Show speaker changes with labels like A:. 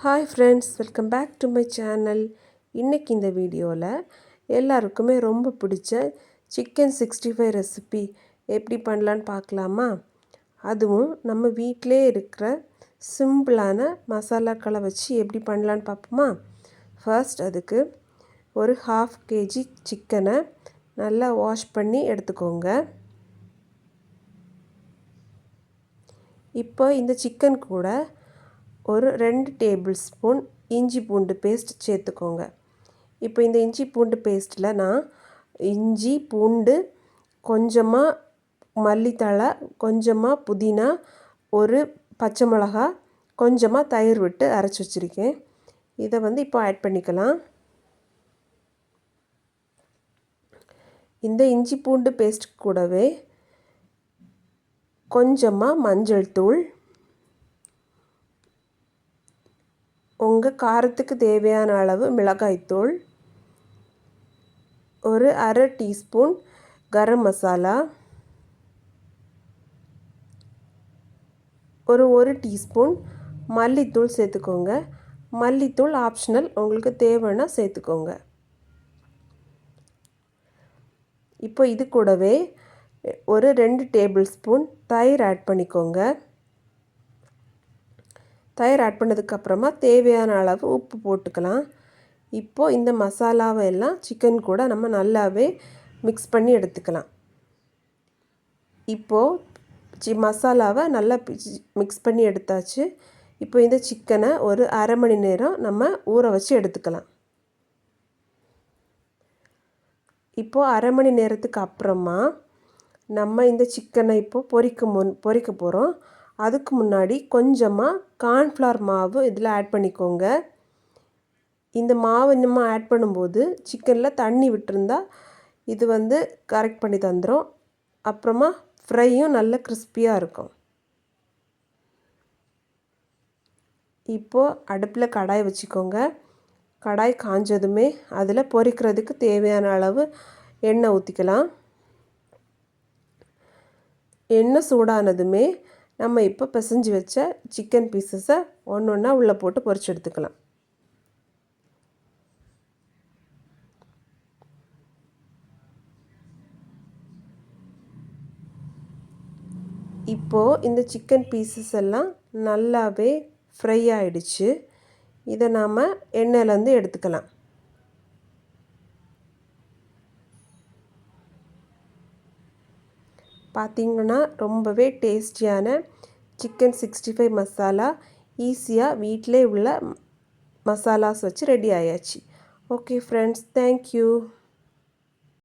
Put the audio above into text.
A: Hi friends, welcome back to my channel. இன்றைக்கி இந்த வீடியோவில் எல்லாருக்குமே ரொம்ப பிடிச்ச சிக்கன் 65 ரெசிபி எப்படி பண்ணலான்னு பார்க்கலாமா? அதுவும் நம்ம வீட்டிலே இருக்கிற சிம்பிளான மசாலாக்களை வச்சு எப்படி பண்ணலான்னு பார்ப்போமா? ஃபர்ஸ்ட் அதுக்கு ஒரு 1/2 kg சிக்கனை நல்லா வாஷ் பண்ணி எடுத்துக்கோங்க. இப்போ இந்த சிக்கன் கூட ஒரு 2 டேபிள் ஸ்பூன் இஞ்சி பூண்டு பேஸ்ட் சேர்த்துக்கோங்க. இப்போ இந்த இஞ்சி பூண்டு பேஸ்ட்டில் நான் இஞ்சி பூண்டு, கொஞ்சமாக மல்லித்தழை, கொஞ்சமாக புதினா, ஒரு பச்சை மிளகா, கொஞ்சமாக தயிர் விட்டு அரைச்சி வச்சுருக்கேன். இதை இப்போ ஆட் பண்ணிக்கலாம். இந்த இஞ்சி பூண்டு பேஸ்ட் கூடவே கொஞ்சமாக மஞ்சள் தூள், உங்கள் காரத்துக்கு தேவையான அளவு மிளகாய்த்தூள், ஒரு அரை டீஸ்பூன் கரம் மசாலா, ஒரு டீஸ்பூன் மல்லித்தூள் சேர்த்துக்கோங்க. மல்லித்தூள் ஆப்ஷனல், உங்களுக்கு தேவைன்னா சேர்த்துக்கோங்க. இப்போ இது கூடவே ஒரு 2 டேபிள் ஸ்பூன் தயிர் ஆட் பண்ணிக்கோங்க. தயிர் ஆட் பண்ணதுக்கப்புறமா தேவையான அளவு உப்பு போட்டுக்கலாம். இப்போது இந்த மசாலாவை எல்லாம் சிக்கன் கூட நம்ம நல்லாவே மிக்ஸ் பண்ணி எடுத்துக்கலாம். இப்போது மசாலாவை நல்லா மிக்ஸ் பண்ணி எடுத்தாச்சு. இப்போ இந்த சிக்கனை ஒரு அரை மணி நேரம் நம்ம ஊற வச்சு எடுத்துக்கலாம். இப்போது அரை மணி நேரத்துக்கு அப்புறமா நம்ம இந்த சிக்கனை பொரிக்க போகிறோம். அதுக்கு முன்னாடி கொஞ்சமாக கார்ன்ஃப்ளவர் மாவு இதில் ஆட் பண்ணிக்கோங்க. இந்த மாவு நம்ம ஆட் பண்ணும்போது சிக்கனில் தண்ணி விட்டுருந்தா இது கரெக்ட் பண்ணி தந்துடும். அப்புறமா ஃப்ரையும் நல்ல கிறிஸ்பியாக இருக்கும். இப்போது அடுப்பில் கடாய் வச்சுக்கோங்க. கடாய் காஞ்சதுமே அதில் பொரிக்கிறதுக்கு தேவையான அளவு எண்ணெய் ஊற்றிக்கலாம். எண்ணெய் சூடானதுமே நம்ம இப்போ பிசைஞ்சு வச்ச சிக்கன் பீசஸை ஒன்று ஒன்றா உள்ளே போட்டு பொரிச்சு எடுத்துக்கலாம். இப்போது இந்த சிக்கன் பீசஸ் எல்லாம் நல்லாவே ஃப்ரை ஆகிடுச்சு. இதை நாம் எண்ணெயிலேருந்து எடுத்துக்கலாம். பார்த்திங்கன்னா ரொம்பவே டேஸ்டியான சிக்கன் 65 மசாலா ஈஸியாக வீட்டிலே உள்ள மசாலாஸ் வச்சு ரெடி ஆயாச்சு. Okay friends, thank you.